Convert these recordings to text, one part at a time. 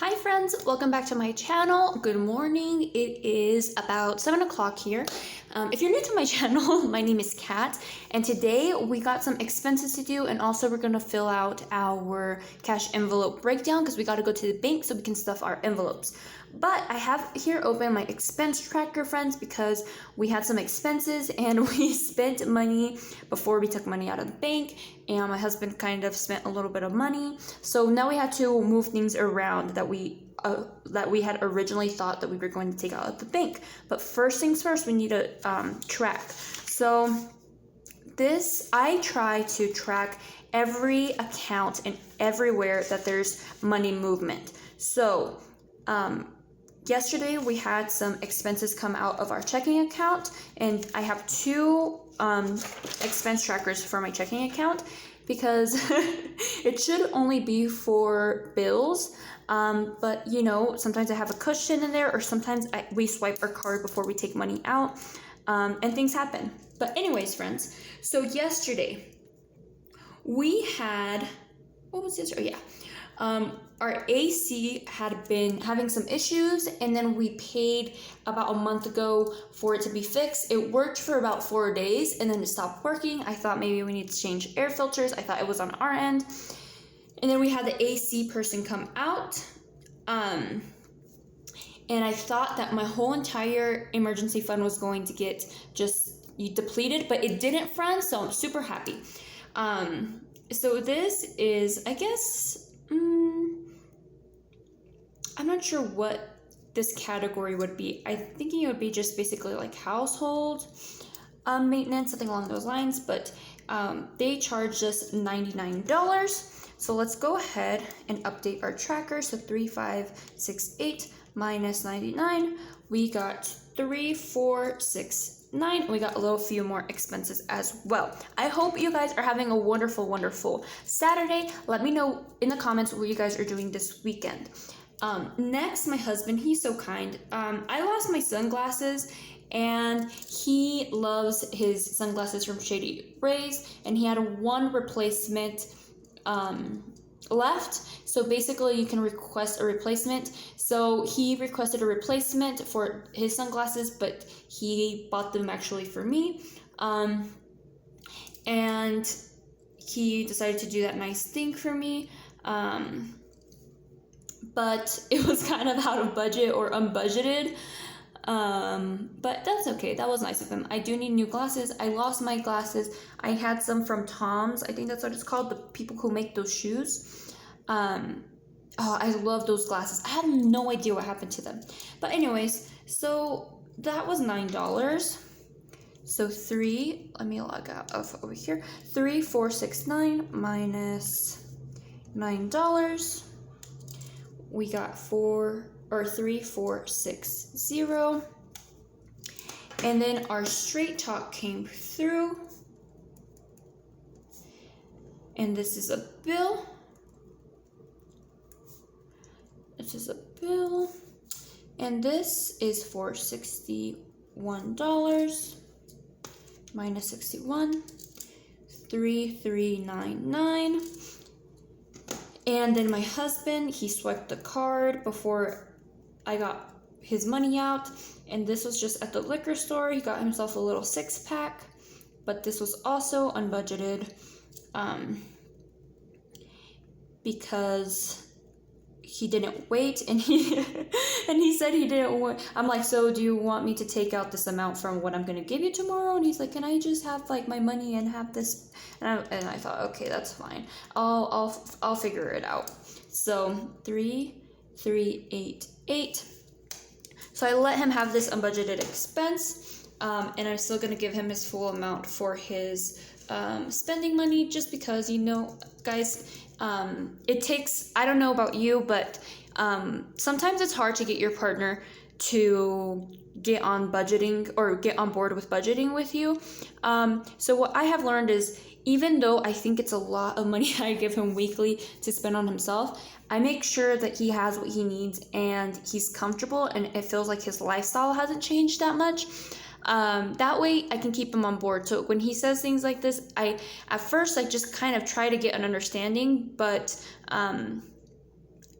Hi friends, welcome back to my channel. Good morning. It is about 7 o'clock here. If you're new to my channel, my name is Kat, and today we got some expenses to do, and also we're gonna fill out our cash envelope breakdown because we gotta go to the bank so we can stuff our envelopes. But I have here open my expense tracker, friends, because we had some expenses and we spent money before we took money out of the bank, and my husband kind of spent a little bit of money. So now we had to move things around that we had originally thought that we were going to take out of the bank. But first things first, we need to track. So I try to track every account and everywhere that there's money movement. So yesterday we had some expenses come out of our checking account, and I have two expense trackers for my checking account because it should only be for bills. But you know, sometimes I have a cushion in there, or sometimes we swipe our card before we take money out, and things happen. But anyways, friends, so yesterday we had, what was yesterday? Oh yeah. Our AC had been having some issues, and then we paid about a month ago for it to be fixed. It worked for about 4 days, and then it stopped working. I thought maybe we need to change air filters. I thought it was on our end. And then we had the AC person come out. And I thought that my whole entire emergency fund was going to get just depleted, but it didn't, friends, so I'm super happy. So this is, I guess, I'm not sure what this category would be. I'm thinking it would be just basically like household maintenance, something along those lines, but they charged us $99. So let's go ahead and update our tracker. So 3568 minus 99, we got 3469. We got a little few more expenses as well. I hope you guys are having a wonderful Saturday. Let me know in the comments what you guys are doing this weekend. Next, my husband, he's so kind. I lost my sunglasses, and he loves his sunglasses from Shady Rays, and he had one replacement left. So basically you can request a replacement. So he requested a replacement for his sunglasses, but he bought them actually for me. And he decided to do that nice thing for me. But it was kind of out of budget or unbudgeted. But that's okay. That was nice of him. I do need new glasses. I lost my glasses. I had some from Tom's. I think that's what it's called. The people who make those shoes. Oh, I love those glasses. I have no idea what happened to them. But anyways, so that was $9. So let me log out of over here. 3469 minus $9. We got 3460, and then our straight talk came through, and this is a bill. And this is for $61 minus 61, 3399. And then my husband, he swiped the card before I got his money out. And this was just at the liquor store. He got himself a little 6-pack. But this was also unbudgeted because he didn't wait. And he said he didn't want. I'm like, so do you want me to take out this amount from what I'm going to give you tomorrow? And he's like, can I just have like my money and have this? And I thought, okay, that's fine. I'll figure it out. So 3388. So I let him have this unbudgeted expense, and I'm still gonna give him his full amount for his spending money, just because, you know, guys, it takes, I don't know about you, but sometimes it's hard to get your partner to get on budgeting or get on board with budgeting with you. So what I have learned is, even though I think it's a lot of money I give him weekly to spend on himself, I make sure that he has what he needs and he's comfortable and it feels like his lifestyle hasn't changed that much. That way I can keep him on board. So when he says things like this, at first I just kind of try to get an understanding, but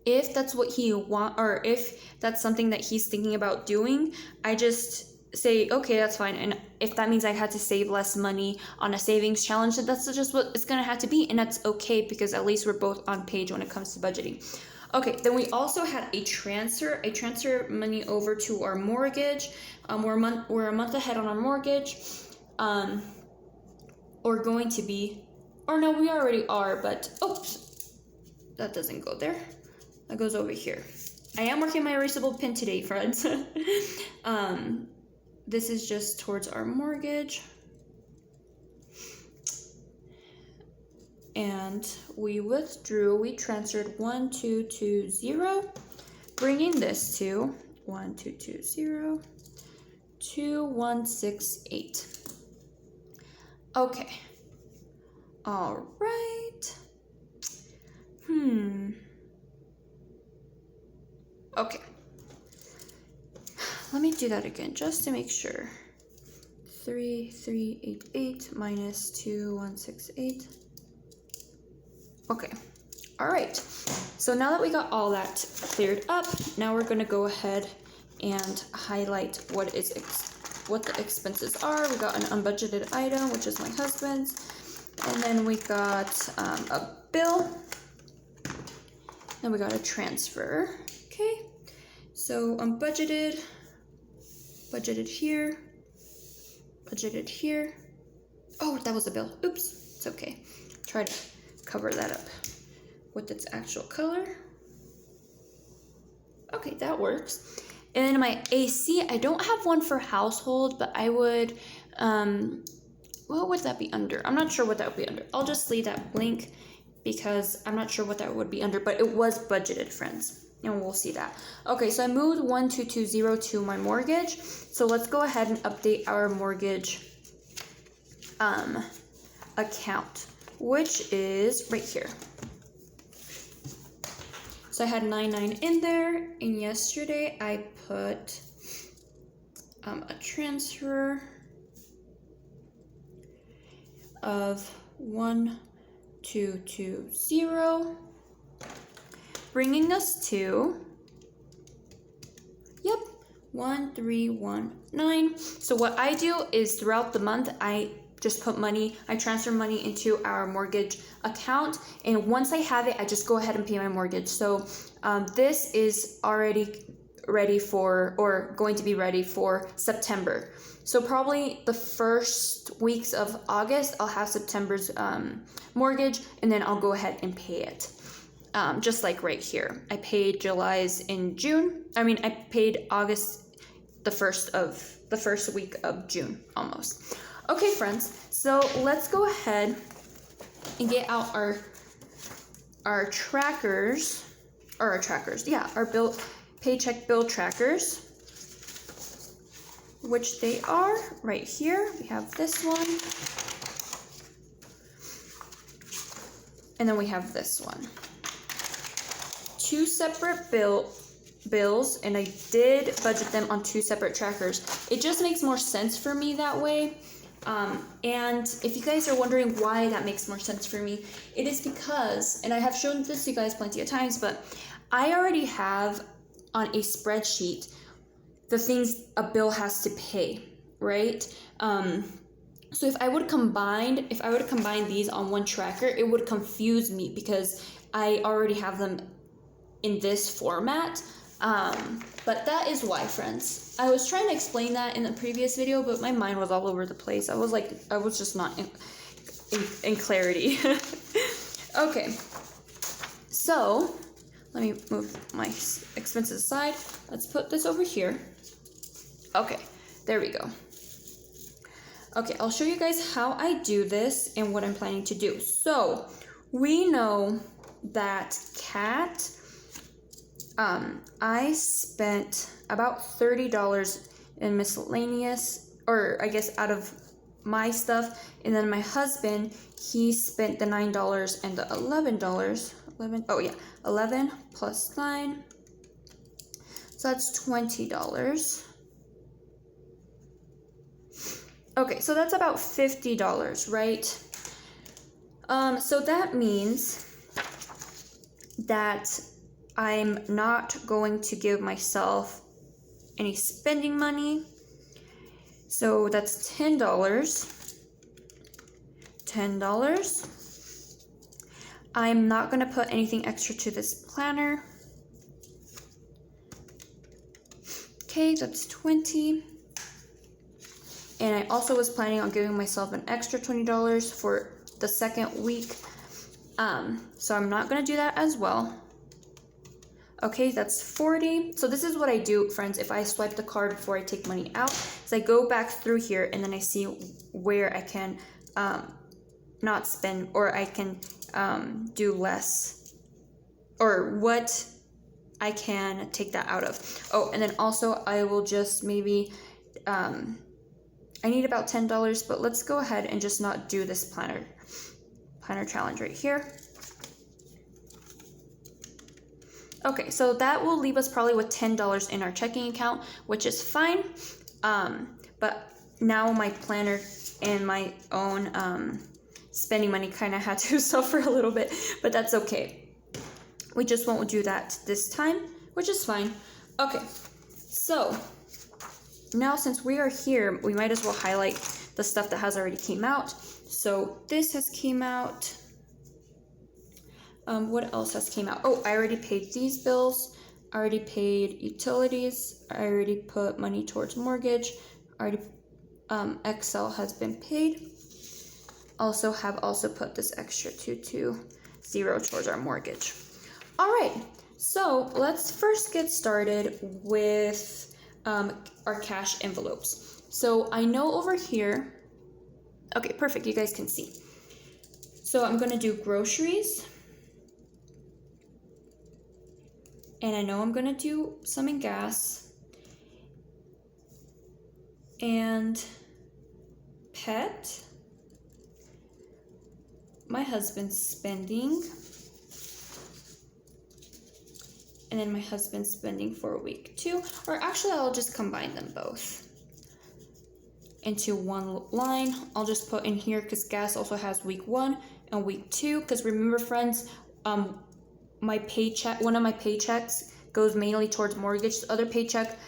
if that's what he or if that's something that he's thinking about doing, I just say, okay, that's fine. And if that means I had to save less money on a savings challenge, then that's just what it's gonna have to be, and that's okay, because at least we're both on page when it comes to budgeting. Okay, then we also had a transfer money over to our mortgage. We're a month ahead on our mortgage, or going to be, or no, we already are, but oops, that doesn't go there. That goes over here. I am working my erasable pin today, friends. This is just towards our mortgage. And we transferred 1220, bringing this to 1220, 2168. Okay. All right. Okay. Let me do that again just to make sure. 3388 minus 2168. Okay. All right. So now that we got all that cleared up, now we're going to go ahead and highlight what the expenses are. We got an unbudgeted item, which is my husband's, and then we got a bill. Then we got a transfer. Okay. So unbudgeted, budgeted here, budgeted here. Oh, that was a bill. Oops. It's okay. Try to cover that up with its actual color. Okay, that works. And then my AC, I don't have one for household, but I would, what would that be under? I'm not sure what that would be under. I'll just leave that blank because I'm not sure what that would be under, but it was budgeted, friends, and we'll see that. Okay, so I moved 1220 to my mortgage. So let's go ahead and update our mortgage account, which is right here. So I had 99 in there, and yesterday I put a transfer of 1220, bringing us to, yep, 1319. So what I do is throughout the month, I just put money, I transfer money into our mortgage account, and once I have it, I just go ahead and pay my mortgage. So this is already ready for, or going to be ready for September. So probably the first weeks of August, I'll have September's mortgage, and then I'll go ahead and pay it. Just like right here. I paid July's in June. I mean, I paid August the first week of June, almost. Okay, friends, so let's go ahead and get out our trackers, or our trackers, yeah, our paycheck bill trackers, which they are right here. We have this one, and then we have this one. Two separate bills, and I did budget them on two separate trackers. It just makes more sense for me that way. And if you guys are wondering why that makes more sense for me, it is because, and I have shown this to you guys plenty of times, but I already have on a spreadsheet the things a bill has to pay, right? So if I would combine these on one tracker, it would confuse me because I already have them in this format. But that is why, friends. I was trying to explain that in the previous video, but my mind was all over the place. I was just not in clarity. Okay, so let me move my expenses aside. Let's put this over here. Okay, there we go. Okay, I'll show you guys how I do this and what I'm planning to do. So we know that Kat, I spent about $30 in miscellaneous, or I guess out of my stuff, and then my husband, he spent the $9 and the $11. 11 plus 9, so that's $20. Okay, so that's about $50, right? So that means that I'm not going to give myself any spending money. So that's $10. $10. I'm not going to put anything extra to this planner. Okay, that's 20. And I also was planning on giving myself an extra $20 for the second week. So I'm not going to do that as well. Okay, that's 40. So this is what I do, friends, if I swipe the card before I take money out. So I go back through here and then I see where I can not spend, or I can do less, or what I can take that out of. Oh, and then also I will just maybe, I need about $10, but let's go ahead and just not do this planner challenge right here. Okay, so that will leave us probably with $10 in our checking account, which is fine. But now my planner and my own spending money kind of had to suffer a little bit, but that's okay. We just won't do that this time, which is fine. Okay, so now since we are here, we might as well highlight the stuff that has already came out. So this has came out. What else has came out? Oh, I already paid these bills. I already paid utilities. I already put money towards mortgage. Excel has been paid. Also put this extra 220 towards our mortgage. All right, so let's first get started with our cash envelopes. So I know over here, okay, perfect, you guys can see. So I'm gonna do groceries. And I know I'm gonna do some in gas. And pet. My husband's spending. And then my husband's spending for week 2. Or actually, I'll just combine them both into one line. I'll just put in here because gas also has week 1 and week 2. Because remember, friends, my paycheck, one of my paychecks goes mainly towards mortgage. The other paycheck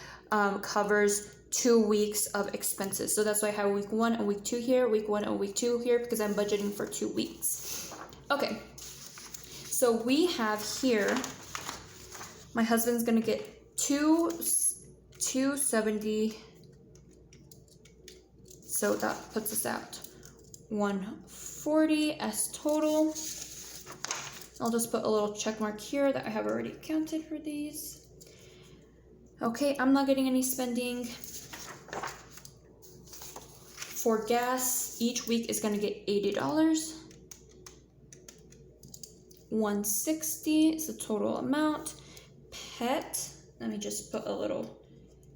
covers 2 weeks of expenses. So that's why I have week 1 and week 2 here, week 1 and week 2 here, because I'm budgeting for 2 weeks. Okay, so we have here, my husband's gonna get $270. So that puts us at $140 as total. I'll just put a little check mark here that I have already accounted for these. Okay, I'm not getting any spending. For gas, each week is gonna get $80. $160 is the total amount. Pet, let me just put a little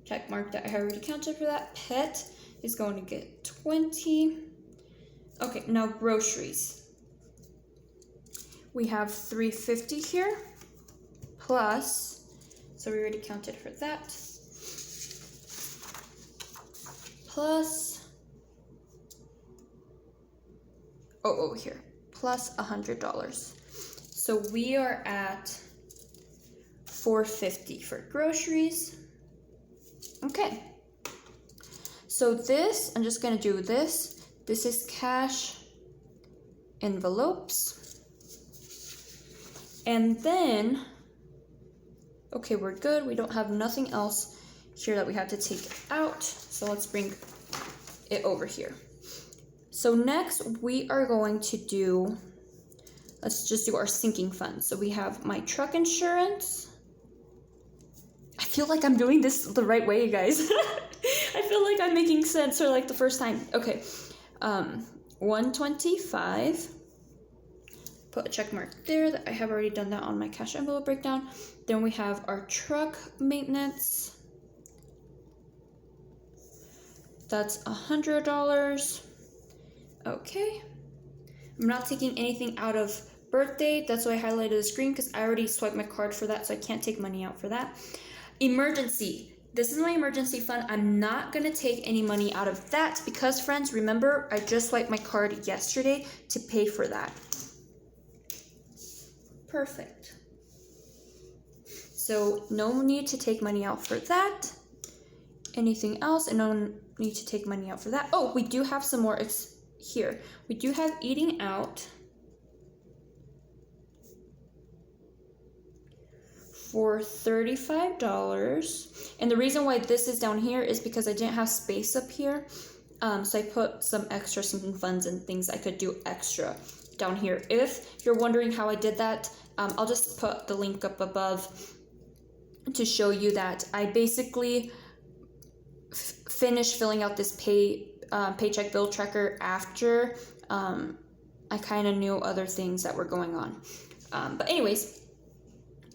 check mark that I have already counted for that. Pet is going to get $20. Okay, now groceries. We have $350 here, plus, so we already counted for that, plus, over here, plus $100. So we are at $450 for groceries. Okay, so this, I'm just gonna do this. This is cash envelopes. And then, okay, we're good. We don't have nothing else here that we have to take out. So let's bring it over here. So next we are going to do, let's just do our sinking fund. So we have my truck insurance. I feel like I'm doing this the right way, you guys. I feel like I'm making sense for like the first time. Okay, 125. Put a check mark there that I have already done that on my cash envelope breakdown. Then we have our truck maintenance. That's $100. Okay. I'm not taking anything out of birthday. That's why I highlighted the screen because I already swiped my card for that, so I can't take money out for that. Emergency. This is my emergency fund. I'm not going to take any money out of that because, friends, remember, I just swiped my card yesterday to pay for that. Perfect. So no need to take money out for that. Anything else? And no need to take money out for that. Oh, we do have some more here. We do have eating out for $35. And the reason why this is down here is because I didn't have space up here. So I put some extra sinking funds and things I could do extra down here. If you're wondering how I did that, I'll just put the link up above to show you that I basically finished filling out this paycheck bill tracker after I kind of knew other things that were going on. But anyways,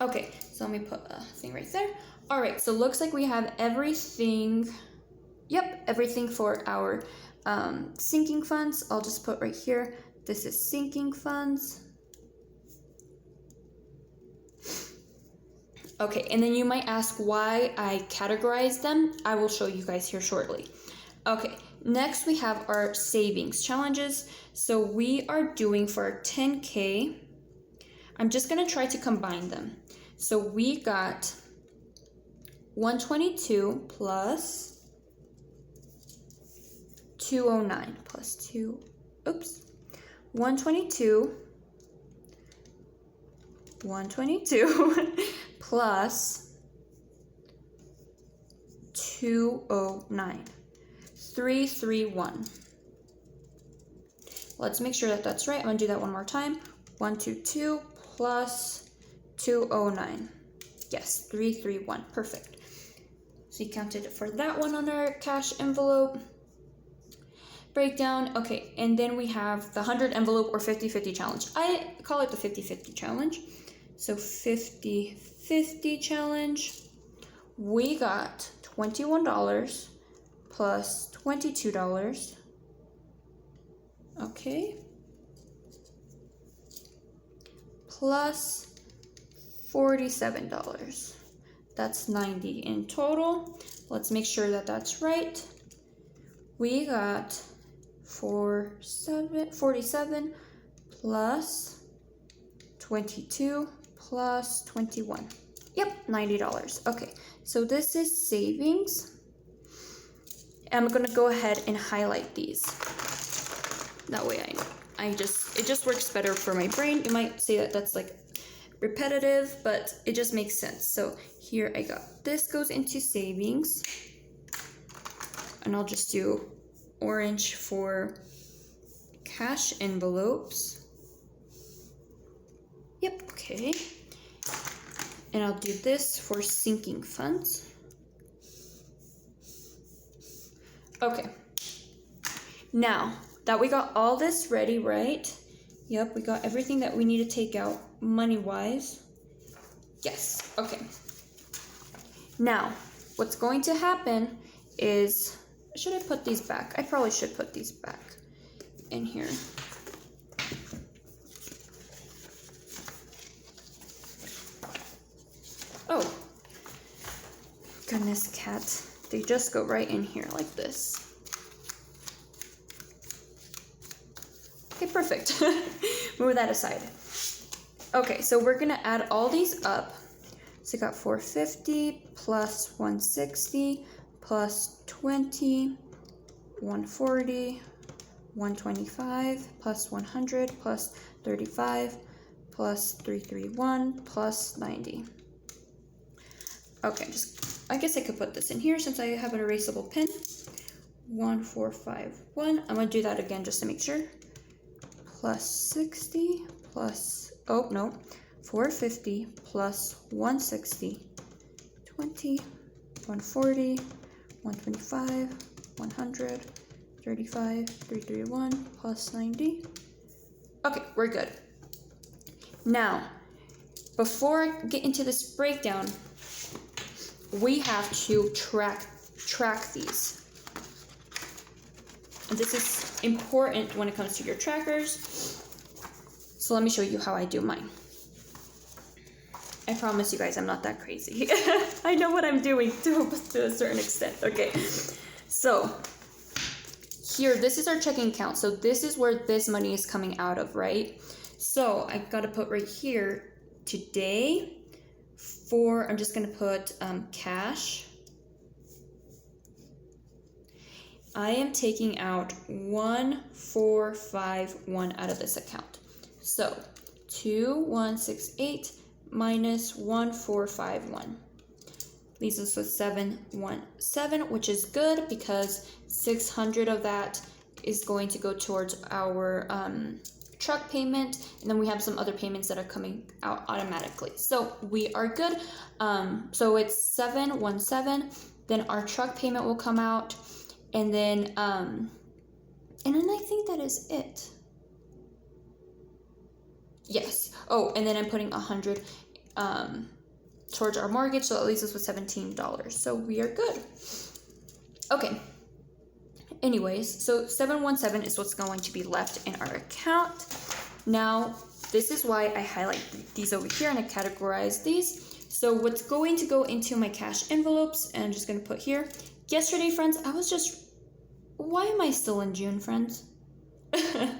okay, so let me put a thing right there. All right, so looks like we have everything. Yep, everything for our sinking funds. I'll just put right here. This is sinking funds. Okay, and then you might ask why I categorize them. I will show you guys here shortly. Okay, next we have our savings challenges. So we are doing for our 10K. I'm just gonna try to combine them. So we got 122 plus 209 plus 122 plus 209, 331. Let's make sure that that's right. I'm gonna do that one more time. 122 plus 209. Yes, 331. Perfect. So you counted it for that one on our cash envelope. Breakdown. Okay, and then we have the 100 envelope or 50-50 challenge. I call it the 50-50 challenge. So 50-50 challenge. We got $21 plus $22. Okay. Plus $47. That's 90 in total. Let's make sure that that's right. We got 47 plus 22 plus 21. Yep, $90. Okay, so this is savings. I'm gonna go ahead and highlight these. That way it just works better for my brain. You might say that that's like repetitive, but it just makes sense. So here I got this goes into savings, and I'll just do orange for cash envelopes. Yep, okay. And I'll do this for sinking funds. Okay. Now that we got all this ready, right? Yep, we got everything that we need to take out money-wise. Yes, okay. Now, what's going to happen is, should I put these back? I probably should put these back in here. Oh, goodness, cat. They just go right in here like this. Okay, perfect. Move that aside. Okay, so we're gonna add all these up. So I got 450 plus 160 plus 20, 140, 125 plus 100 plus 35 plus 331 plus 90. Okay, I guess I could put this in here since I have an erasable pen. 1451. I'm gonna do that again just to make sure. Plus 60 plus, oh no, 450 plus 160, 20, 140, 125, 100, 35, 331 plus 90. Okay, we're good. Now, before I get into this breakdown, we have to track these. And this is important when it comes to your trackers. So let me show you how I do mine. I promise you guys I'm not that crazy. I know what I'm doing to a certain extent. Okay, so here, this is our checking account. So this is where this money is coming out of, right? So I gotta put right here, today, I'm just going to put cash. I am taking out 1451 out of this account. So 2168 minus 1451 leaves us with 717, which is good because 600 of that is going to go towards our truck payment, and then we have some other payments that are coming out automatically. So we are good. So it's 717. Then our truck payment will come out, and then I think that is it. Yes. Oh, and then I'm putting 100 towards our mortgage, so that leaves us with $17. So we are good. Okay. Anyways, so 717 is what's going to be left in our account. Now, this is why I highlight these over here and I categorize these. So what's going to go into my cash envelopes, and I'm just going to put here. Yesterday, friends, why am I still in June, friends? I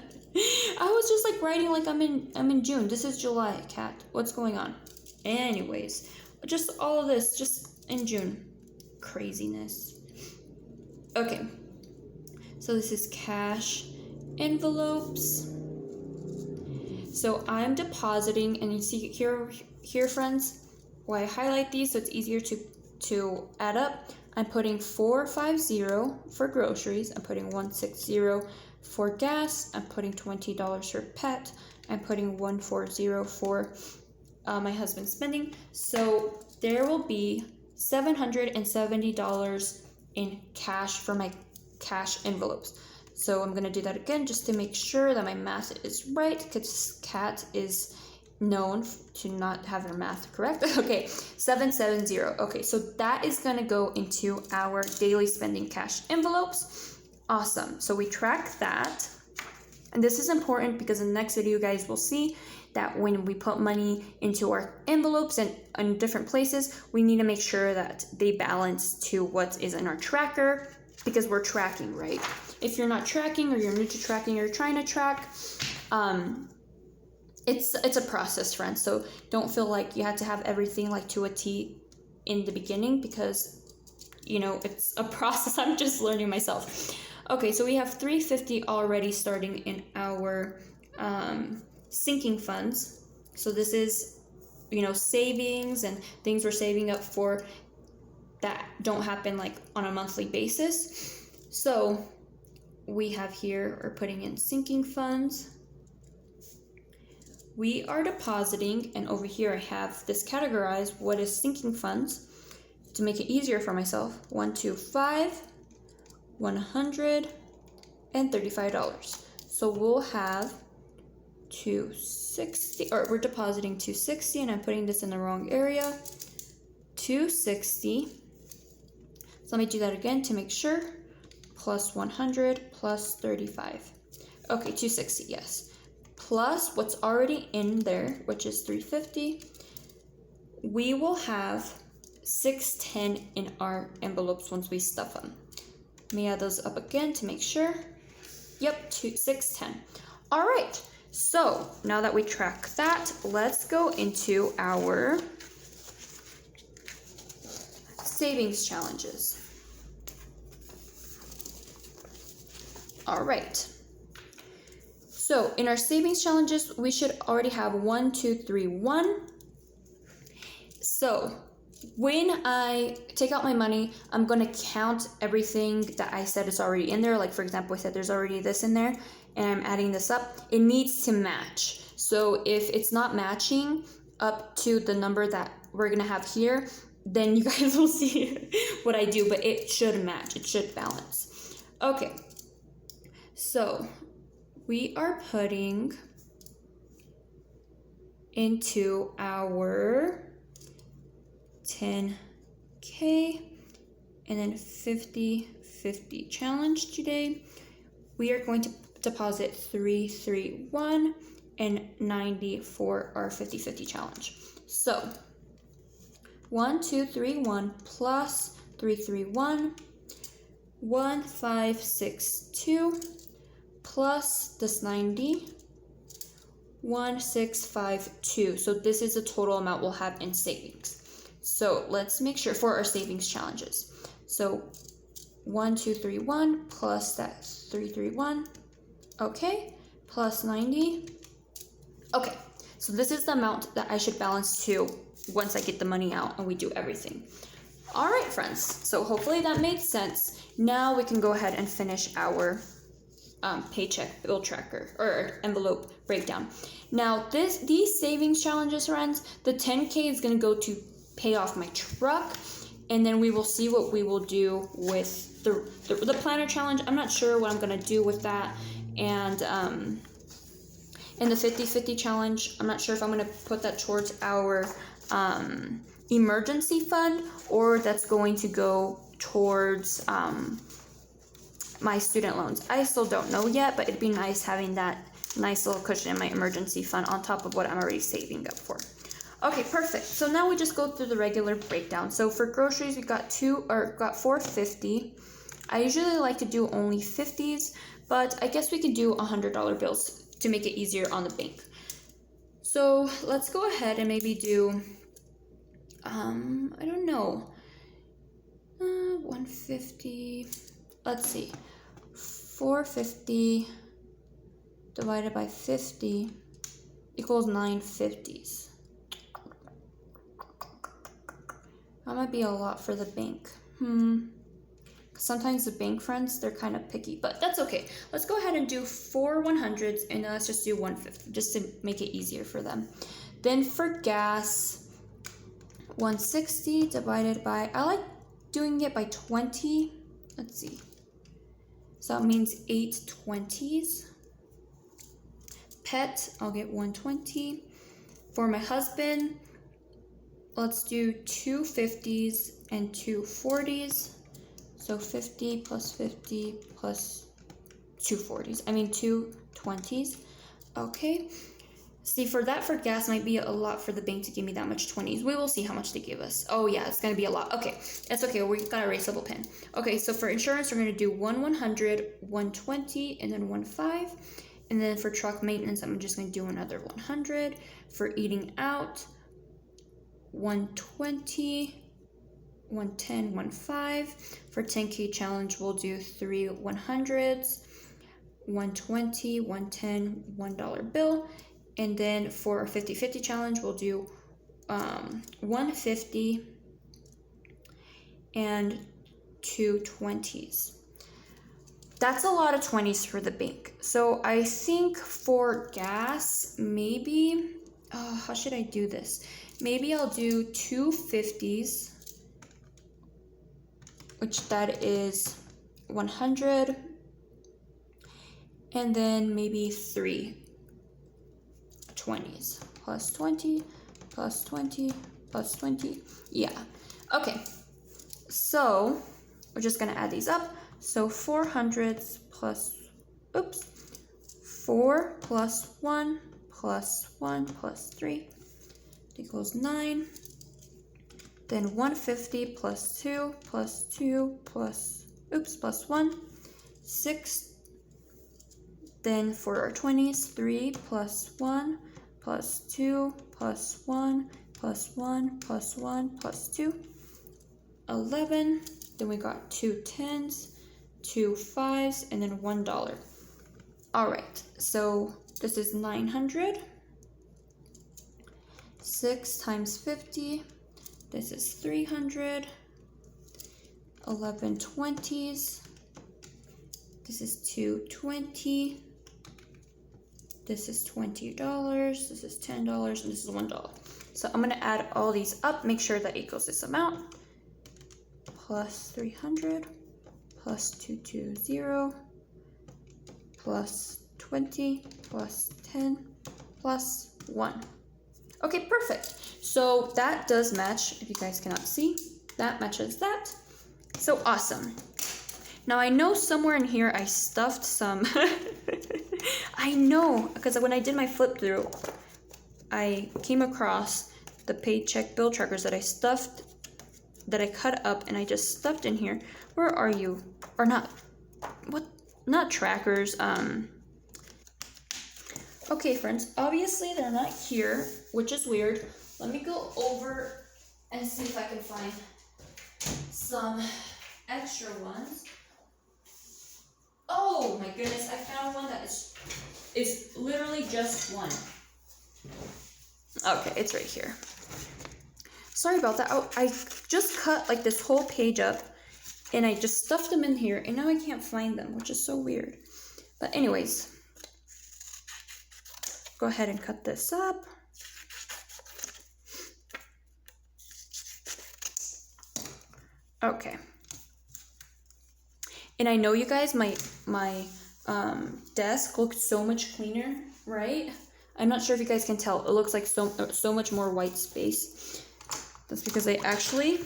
was just like writing like I'm in June. This is July, Kat. What's going on? Anyways, just all of this just in June. Craziness. Okay. So this is cash envelopes. So I'm depositing, and you see here friends, why I highlight these so it's easier to add up. I'm putting 450 for groceries. I'm putting 160 for gas. I'm putting $20 for pet. I'm putting 140 for my husband's spending. So there will be $770 in cash for my cash envelopes. So I'm going to do that again just to make sure that my math is right, because Kat is known to not have her math correct. Okay, 770. Okay, so that is going to go into our daily spending cash envelopes. Awesome. So we track that. And this is important because in the next video, you guys will see that when we put money into our envelopes and in different places, we need to make sure that they balance to what is in our tracker, because we're tracking, right? If you're not tracking, or you're new to tracking, or you're trying to track, it's a process, friends. So don't feel like you have to have everything like to a T in the beginning, because it's a process. I'm just learning myself. Okay, so we have $350 already starting in our sinking funds. So this is savings and things we're saving up for that don't happen like on a monthly basis. So we have here, we're putting in sinking funds. We are depositing, and over here I have this categorized what is sinking funds to make it easier for myself. 125, $135. So we'll have 260, or we're depositing 260, and I'm putting this in the wrong area. 260. So let me do that again to make sure. Plus 100 plus 35. Okay, 260, yes. Plus what's already in there, which is 350. We will have 610 in our envelopes once we stuff them. Let me add those up again to make sure. Yep, 610. All right, so now that we track that, let's go into our savings challenges. All right. So in our savings challenges, we should already have 1, 2, 3, 1. So when I take out my money, I'm going to count everything that I said is already in there. Like, for example, I said there's already this in there, and I'm adding this up. It needs to match. So if it's not matching up to the number that we're going to have here, then you guys will see what I do, but it should match. It should balance. Okay. So we are putting into our 10K and then 50/50 challenge today. We are going to deposit 331 and 90 for our 50/50 challenge. So 1231 plus 331, 1562 plus this 90, 1652. So this is the total amount we'll have in savings. So let's make sure for our savings challenges. So 1231 plus that 331. Okay, plus 90. Okay, so this is the amount that I should balance to once I get the money out and we do everything. All right, friends, so hopefully that made sense. Now we can go ahead and finish our paycheck bill tracker or envelope breakdown. Now these savings challenges, friends, the 10K is gonna go to pay off my truck, and then we will see what we will do with the planner challenge. I'm not sure what I'm gonna do with that, and in the 50-50 challenge, I'm not sure if I'm gonna put that towards our emergency fund, or that's going to go towards my student loans. I still don't know yet, but it'd be nice having that nice little cushion in my emergency fund on top of what I'm already saving up for. Okay, perfect. So now we just go through the regular breakdown. So for groceries, we got $4.50. I usually like to do only 50s, but I guess we could do $100 bills to make it easier on the bank. So let's go ahead and maybe do, I don't know, 150. Let's see, 450 divided by 50 equals 950s. That might be a lot for the bank. Sometimes the bank friends, they're kind of picky, but that's okay. Let's go ahead and do 4 100s, and then let's just do 150 just to make it easier for them. Then for gas, 160 divided by, I like doing it by 20. Let's see. So that means 8 20s. Pet, I'll get 120. For my husband, let's do 2 50s and 2 40s. So 50 plus 50 plus 2 40s. I mean 2 20s. Okay. See, for gas might be a lot for the bank to give me that much 20s. We will see how much they give us. Oh yeah, it's gonna be a lot. Okay, that's okay. We got a erasable pen. Okay, so for insurance, we're gonna do 100, 120, and then 15. And then for truck maintenance, I'm just gonna do another 100. For eating out, 120, 110, 15. For 10K challenge, we'll do 3 100s, 120, 110, $1 bill. And then for our 50-50 challenge, we'll do 150 and 2 20s. That's a lot of 20s for the bank. So I think for gas, maybe, how should I do this? Maybe I'll do 2 50s, which that is 100, and then maybe 3 20s, plus 20, plus 20, plus 20. Yeah. Okay. So we're just going to add these up. So 400s plus, 4 plus 1 plus 1 plus 3 equals 9. Then 150 plus 2 plus 2 plus 1, 6. Then for our 20s, 3 plus 1 plus 2 plus 1 plus 1 plus 1 plus 2, 11. Then we got 2 10s, 2 5s, and then $1. All right, so this is 900. 6 times 50. This is 300. 11 20s. This is 220. This is $20, this is $10, and this is $1. So I'm gonna add all these up, make sure that equals this amount. Plus 300, plus 220, plus 20, plus 10, plus 1. Okay, perfect. So that does match, if you guys cannot see, that matches that. So awesome. Now I know somewhere in here I stuffed some, I know, because when I did my flip through, I came across the paycheck bill trackers that I stuffed, that I cut up and I just stuffed in here. Where are you? Or not, what, not trackers, Okay friends, obviously they're not here, which is weird. Let me go over and see if I can find some extra ones. Oh my goodness, I found one that is literally just one. Okay, it's right here. Sorry about that. Oh, I just cut like this whole page up and I just stuffed them in here and now I can't find them, which is so weird. But anyways, go ahead and cut this up. Okay. And I know you guys, my desk looks so much cleaner, right? I'm not sure if you guys can tell. It looks like so much more white space. That's because I actually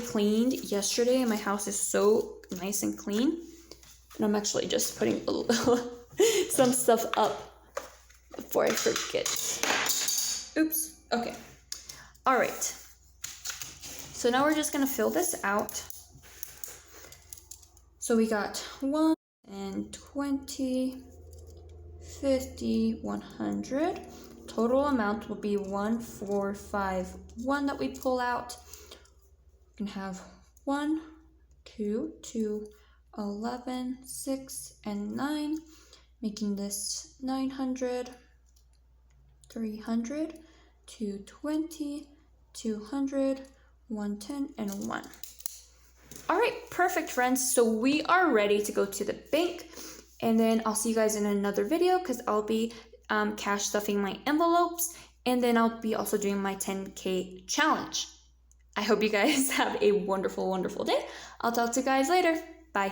cleaned yesterday and my house is so nice and clean. And I'm actually just putting some stuff up before I forget. Oops. Okay. All right. So now we're just gonna fill this out. So we got 1 and 20, 50, 100. Total amount will be 1451 that we pull out. We can have 1, 2, 2, 11, 6, and 9, making this 900, 300, 220, 200, 110, and 1. All right, perfect, friends. So we are ready to go to the bank, and then I'll see you guys in another video because I'll be cash stuffing my envelopes, and then I'll be also doing my 10K challenge. I hope you guys have a wonderful, wonderful day. I'll talk to you guys later. Bye.